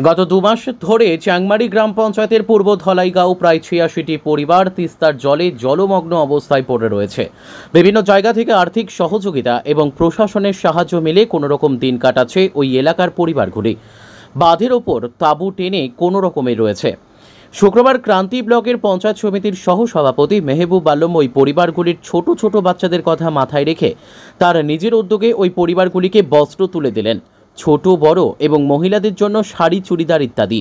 গত ২ মাস ধরে চ্যাংমারি গ্রাম পঞ্চায়েতের পূর্ব ধলাইগাঁও প্রায় ৮৬টি পরিবার তিস্তার জলে জলমগ্ন অবস্থায় পড়ে রয়েছে। বিভিন্ন জায়গা থেকে আর্থিক সহযোগিতা এবং প্রশাসনের সাহায্য মিলে কোনোরকম দিন কাটাচ্ছে ওই এলাকার পরিবারগুলি। বাঁধের ওপর তাঁবু টেনে কোনো রকমে রয়েছে। শুক্রবার ক্রান্তি ব্লকের পঞ্চায়েত সমিতির সহসভাপতি মেহবুব আলম ওই পরিবারগুলির ছোট ছোট বাচ্চাদের কথা মাথায় রেখে তার নিজের উদ্যোগে ওই পরিবারগুলিকে বস্ত্র তুলে দিলেন, ছোট বড় এবং মহিলাদের জন্য শাড়ি, চুড়িদার ইত্যাদি।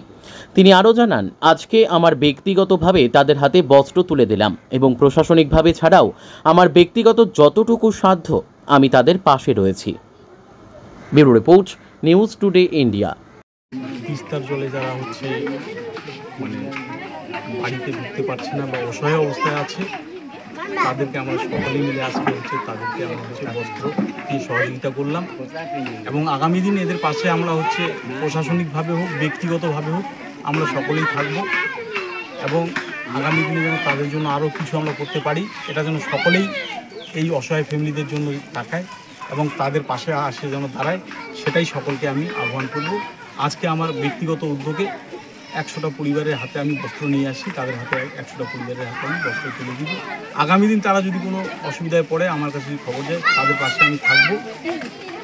তিনি আরও জানান, আজকে আমার ব্যক্তিগতভাবে তাদের হাতে বস্ত্র তুলে দিলাম এবং প্রশাসনিকভাবে ছাড়াও আমার ব্যক্তিগত যতটুকু সাধ্য আমি তাদের পাশে রয়েছি। Bureau report, news today India. তিস্তার জলে যারা মানে বাড়িতে ঢুকতে পারছে না বা অসহায় অবস্থায় আছে, তাদেরকে আমরা সকলে মিলে আজকে তাদেরকে আমরা বস্ত্র দিয়ে সহযোগিতা করলাম এবং আগামী দিন এদের পাশে আমরা প্রশাসনিকভাবে হোক, ব্যক্তিগতভাবে হোক, আমরা সকলেই থাকব এবং আগামী দিনে যেন তাদের জন্য আরও কিছু আমরা করতে পারি, এটা যেন সকলেই এই অসহায় ফ্যামিলিদের জন্য তাকায় এবং তাদের পাশে আসে যেন দাঁড়ায়, সেটাই সকলকে আমি আহ্বান করব। আজকে আমার ব্যক্তিগত উদ্যোগে ১০০টা পরিবারের হাতে আমি বস্ত্র নিয়ে আসি, তাদের হাতে ১০০টা পরিবারের হাতে আমি বস্ত্র তুলে দিব। আগামী দিন তারা যদি কোনো অসুবিধায় পড়ে আমার কাছে যদি খবর যায়, তাদের পাশে আমি থাকব।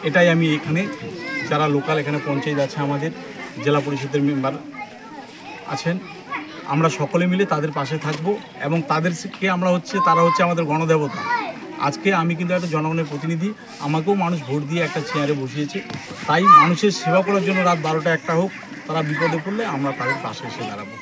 এটাই আমি এখানে যারা লোকাল এখানে পঞ্চায়েত আছে, আমাদের জেলা পরিষদের মেম্বার আছেন, আমরা সকলে মিলে তাদের পাশে থাকব এবং তাদেরকে আমরা তারা আমাদের গণদেবতা। আজকে আমি কিন্তু একটা জনগণের প্রতিনিধি, আমাকেও মানুষ ভোট দিয়ে একটা চেয়ারে বসিয়েছে, তাই মানুষের সেবা করার জন্য রাত ১২টা ১টা হোক, তারা বিপদে পড়লে আমরা তাদের পাশে এসে দাঁড়াবো।